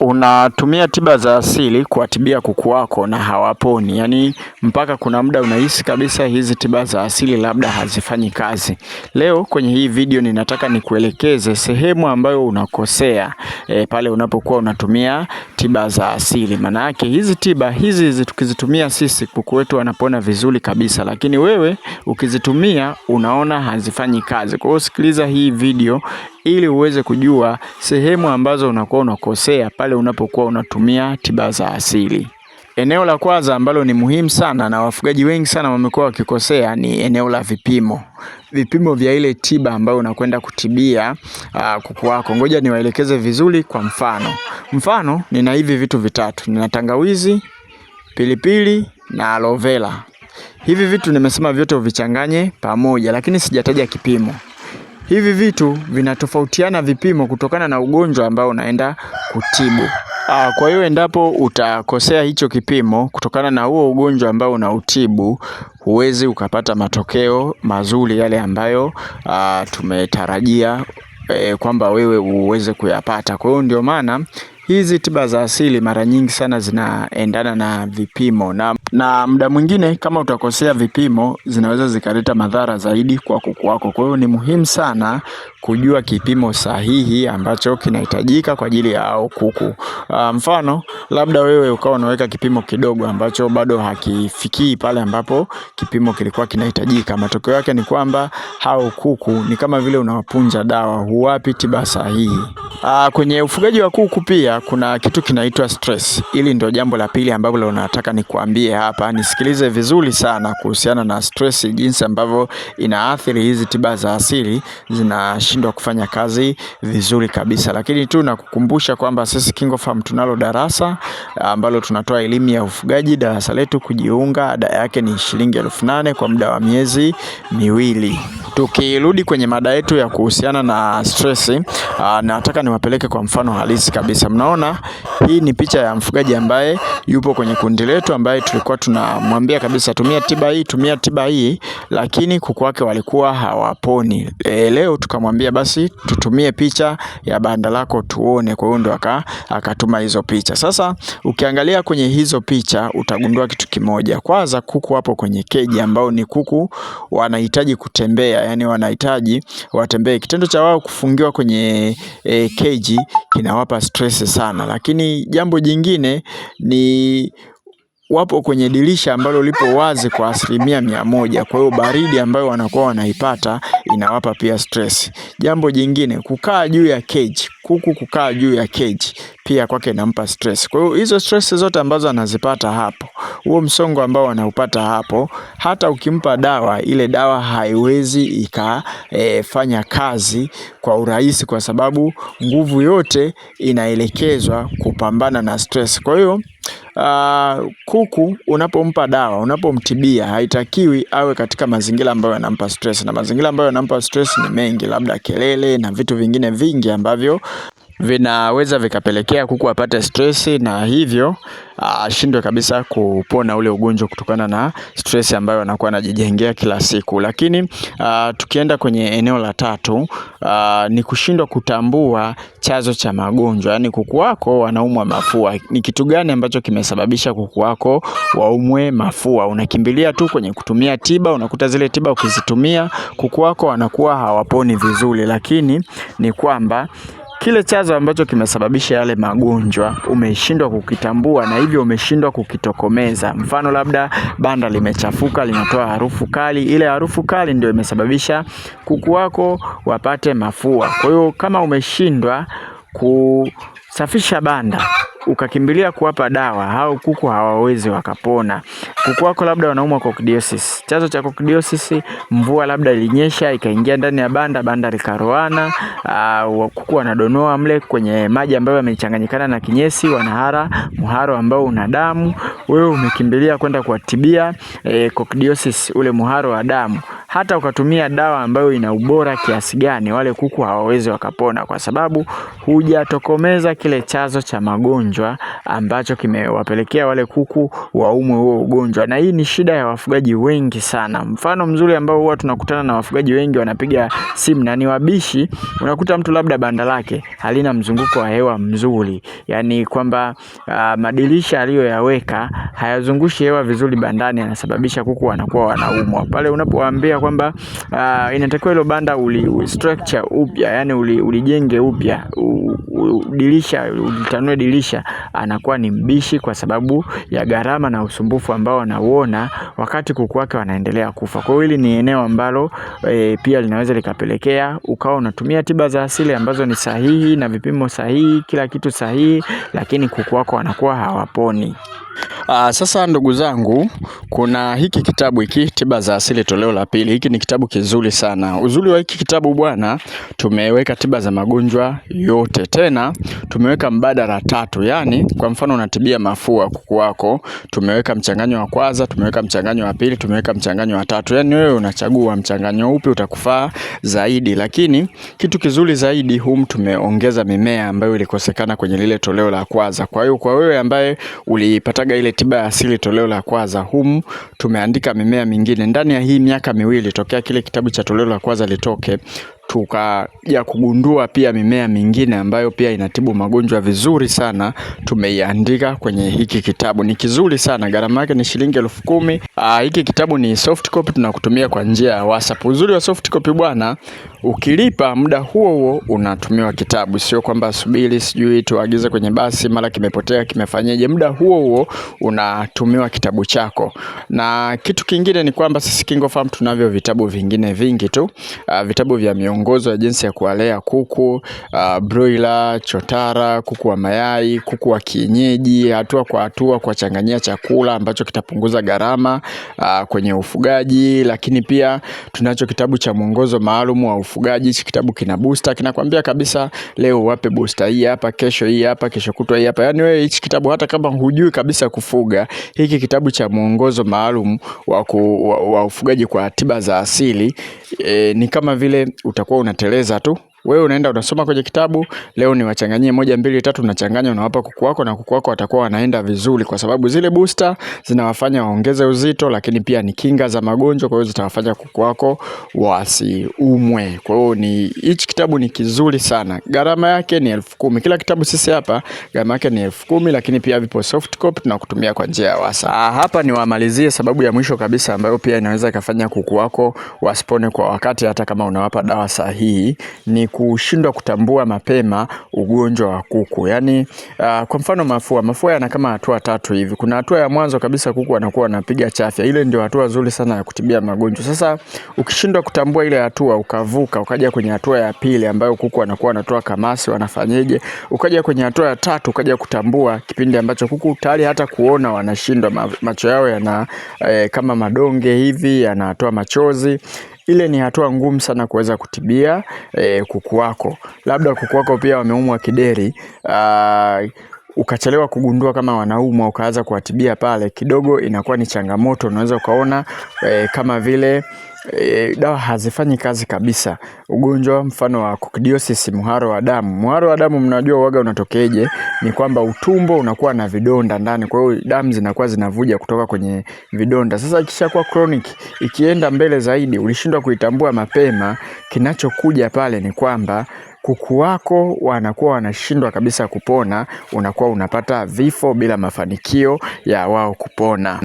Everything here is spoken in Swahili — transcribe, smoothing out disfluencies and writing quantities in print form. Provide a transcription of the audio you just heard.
Unatumia tiba za asili kuwatibia kuku wako na hawaponi, yaani mpaka kuna muda unahisi kabisa hizi tiba za asili labda hazifanyi kazi. Leo kwenye hii video ninataka nikuelekeze sehemu ambayo unakosea pale unapokuwa unatumia tiba za asili. Maana yake hizi tiba hizi tukizitumia sisi kuku wetu wanapona vizuri kabisa, lakini wewe ukizitumia unaona hazifanyi kazi. Kwa hiyo sikiliza hii video ili uweze kujua sehemu ambazo unakuwa unakosea pale unapokuwa unatumia tiba za asili. Eneo la kwanza ambalo ni muhimu sana na wafugaji wengi sana wamekuwa wakikosea ni eneo la vipimo. Vipimo vya ile tiba ambayo unakwenda kutibia kuku wako. Ngoja niwaelekeze vizuri kwa mfano. Mfano nina hivi vitu vitatu. Nina tangawizi, pilipili na aloe vera. Hivi vitu nimesema vyote uvichanganye pamoja, lakini sijataja kipimo. Hivi vitu vinatofautiana vipimo kutokana na ugonjwa ambao unaenda kutibu. Kwa hiyo endapo utakosea hicho kipimo kutokana na huo ugonjwa ambao unautibu, huwezi ukapata matokeo mazuri yale ambayo tumetarajia kwamba wewe uweze kuyapata. Kwa hiyo ndio maana hizi tiba za asili mara nyingi sana zinaendana na vipimo, na muda mwingine kama utakosea vipimo zinaweza zikaleta madhara zaidi kwa kuku wako. Kwa hiyo ni muhimu sana kujua kipimo sahihi ambacho kinahitajika kwa ajili ya hao kuku. Mfano labda wewe ukawa unaweka kipimo kidogo ambacho bado hakifikii pale ambapo kipimo kilikuwa kinahitajika. Matokeo yake ni kwamba hao kuku ni kama vile unawapunja dawa, huwapi tiba sahihi. Kwenye ufugaji wa kuku pia kuna kitu kinaitwa stress. Hili ndio jambo la pili ambalo nataka nikuambie hapa. Nisikilize vizuri sana kuhusiana na stress, jinsi ambavyo inaathiri hizi tiba za asili, zinashindwa kufanya kazi vizuri kabisa. Lakini tu nakukumbusha kwamba sisi KingoFarm tunalo darasa ambalo tunatoa elimu ya ufugaji. Darasa letu kujiunga ada yake ni shilingi 8,000 kwa muda wa miezi 2. Tukirudi kwenye mada yetu ya kuhusiana na stress, nataka niwapeleke kwa mfano halisi kabisa. Mnaona hii ni picha ya mfugaji ambaye yupo kwenye kundi letu, ambaye tulikuwa tunamwambia kabisa tumia tiba hii, tumia tiba hii, lakini kuku wake walikuwa hawaponi. Leo tukamwambia basi tutumie picha ya banda lako tuone. Kwa hiyo ndo akatuma hizo picha. Sasa ukiangalia kwenye hizo picha utagundua kitu kimoja. Kwanza kuku wapo kwenye keji ambao ni kuku wanahitaji kutembea, yani wanahitaji watembee. Kitendo cha wao kufungiwa kwenye keji kinawapa stress sana. Lakini jambo jingine ni wapo kwenye dirisha ambalo lipo wazi kwa 100%. Kwa hiyo baridi ambayo wanakuwa wanaipata inawapa pia stress. Jambo jingine, kukaa juu ya cage. Kuku kukaa juu ya cage pia kwake inampa stress. Kwa hiyo hizo stress zote ambazo anazipata hapo, huo msongo ambao anaupata hapo, hata ukimpa dawa, ile dawa haiwezi ikafanya kazi kwa urahisi, kwa sababu nguvu yote inaelekezwa kupambana na stress. Kwa hiyo kuku unapompa dawa, unapomtibia, haitakiwi awe katika mazingira ambayo yanampa stress. Na mazingira ambayo yanampa stress ni mengi, labda kelele na vitu vingine vingi ambavyo vinaweza vikapelekea kuku apate stress, na hivyo ashindwe kabisa kupona ule ugonjwa kutokana na stress ambayo anakuwa anajijengea kila siku. Lakini tukienda kwenye eneo la tatu, ni kushindwa kutambua chanzo cha magonjwa. Yani kuku wako wanaumwa mafua. Ni kitu gani ambacho kimesababisha kuku wako waumwe mafua? Unakimbilia tu kwenye kutumia tiba, unakuta zile tiba ukizitumia kuku wako wanakuwa hawaponi vizuri, lakini ni kwamba kile chanzo ambacho kimesababisha yale magonjwa umeshindwa kukitambua, na hivyo umeshindwa kukitokomeza. Mfano labda banda limechafuka, linatoa harufu kali. Ile harufu kali ndio imesababisha kuku wako wapate mafua. Kwa hiyo kama umeshindwa kusafisha banda, ukakimbilia kuwapa dawa, hao kuku hawawezi wakapona. Kuku wako labda wanaumwa coccidiosis. Chanzo cha coccidiosis, mvua labda ilinyesha ikaingia ndani ya banda likaroana, kuku wanadonoa mle kwenye maji ambayo yamechanganyikana na kinyesi, wanahara muharo ambao una damu. Wewe umekimbilia kwenda kuwatibia coccidiosis, ule muharo wa damu. hata ukatumia dawa ambayo ina ubora kiasi gani, wale kuku hawawezi wakapona, kwa sababu hujatokomeza kile chanzo cha magonjwa ambacho kimewapelekea wale kuku waumwe huo ugonjwa. Na hii ni shida ya wafugaji wengi sana. Mfano mzuri ambao huwa tunakutana na wafugaji wengi wanapiga simu na ni wabishi, unakuta mtu labda banda lake halina mzunguko wa hewa mzuri, yani kwamba madirisha aliyoyaweka hayazungushi hewa vizuri bandani, yanasababisha kuku wanakuwa wanaumwa. Pale unapowaambia kwamba inatakiwa hilo banda structure upya, yani ulijenge upya, ulitanue dirisha, anakuwa ni mbishi kwa sababu ya gharama na usumbufu ambao anauona wakati kuku wake wanaendelea kufa. Kwa hiyo hili ni eneo ambalo pia linaweza likapelekea ukawa unatumia tiba za asili ambazo ni sahihi na vipimo sahihi, kila kitu sahihi, lakini kuku wako wanakuwa hawaponi. Sasa ndugu zangu, kuna hiki kitabu hiki Tiba za Asili toleo la pili. Hiki ni kitabu kizuri sana. Uzuri wa hiki kitabu bwana, tumeweka tiba za magonjwa yote. Tena tumeweka mbadala 3. Yani kwa mfano unatibia mafua kuku wako, tumeweka mchanganyo wa kwanza, tumeweka mchanganyo wa pili, tumeweka mchanganyo wa 3. Yani wewe unachagua mchanganyo upi utakufaa zaidi. Lakini kitu kizuri zaidi, humu tumeongeza mimea ambayo ilikosekana kwenye lile toleo la kwanza. Kwa hiyo kwa wewe ambaye ulipataga ile tiba ya asili toleo la kwanza, humu tumeandika mimea mingine. Ndani ya hii miaka miwili tokea kile kitabu cha toleo la kwanza litoke, tukaja kugundua pia mimea mingine ambayo pia inatibu magonjwa vizuri sana, tumeiandika kwenye hiki kitabu. Ni kizuri sana, gharama yake ni shilingi 10,000. Hiki kitabu ni soft copy, tunakutumia kwa njia ya WhatsApp. Uzuri wa soft copy bwana, ukilipa muda huo huo unatumiwa kitabu, sio kwamba subiri sijui tuagize kwenye basi mara kimepotea kimefanyaje. Muda huo huo unatumiwa kitabu chako. Na kitu kingine ni kwamba sisi KingoFarm tunavyo vitabu vingine vingi tu, vitabu vya miongozo ya jinsi ya kuwalea kuku, broiler, chotara, kuku wa mayai, kuku wa kienyeji, hatua kwa hatua kwa changanyia chakula ambacho kitapunguza gharama kwenye ufugaji. Lakini pia tunacho kitabu cha mwongozo maalum wa ufugaji. Hichi kitabu kina booster, kinakwambia kabisa leo wape booster hii hapa, kesho hii hapa, kesho kutwa hii hapa. Yani wewe hichi kitabu hata kama hujui kabisa kufuga, hiki kitabu cha mwongozo maalum wa ufugaji kwa tiba za asili, ni kama vile utakuwa unateleza tu. Wewe unaenda unasoma kwenye kitabu, leo ni wachanganyie 1 2 3, unachanganya unawapa kuku wako, na kuku wako watakuwa wanaenda vizuri, kwa sababu zile booster zinawafanya waongeze uzito, lakini pia ni kinga za magonjwa, kwa hiyo zitawafanya kuku wako wasiumwe. Kwa hiyo hichi kitabu ni kizuri sana. Gharama yake ni 10,000. Kila kitabu sisi hapa gharama yake ni 10,000, lakini pia vipo soft copy tunakutumia kwa njia ya WhatsApp. Hapa ni wamalizie sababu ya mwisho kabisa ambayo pia inaweza ikafanya kuku wako wasipone kwa wakati hata kama unawapa dawa sahihi, ni kushindwa kutambua mapema ugonjwa wa kuku. Yani kwa mfano mafua yana kama hatua 3 hivi. Kuna hatua ya mwanzo kabisa kuku anakuwa anapiga chafya. Ile ndio hatua nzuri sana ya kutibia magonjwa. Sasa ukishindwa kutambua ile hatua, ukavuka ukaja kwenye hatua ya pili ambayo kuku anakuwa anatoa kamasi, wanafanyeje? Ukaja kwenye hatua ya 3 ukaja kutambua kipindi ambacho kuku tayari hata kuona wanashindwa, macho yao yana kama madonge hivi, yanatoa machozi. Ile ni hatua ngumu sana kuweza kutibia kuku wako. Labda kuku wako pia wameumwa kideri, ukachelewa kugundua kama wanaumwa, ukaanza kuwatibia pale, kidogo inakuwa ni changamoto. Unaweza ukaona kama vile dawa hazifanyi kazi kabisa. Ugonjwa mfano wa coccidiosis, muharo wa damu. Muharo wa damu mnajua uoga unatokeje? Ni kwamba utumbo unakuwa na vidonda ndani, kwa hiyo damu zinakuwa zinavuja kutoka kwenye vidonda. Sasa ikishakuwa chronic, ikienda mbele zaidi, ulishindwa kuitambua mapema, kinachokuja pale ni kwamba kuku wako wanakuwa wanashindwa kabisa kupona, unakuwa unapata vifo bila mafanikio ya wao kupona.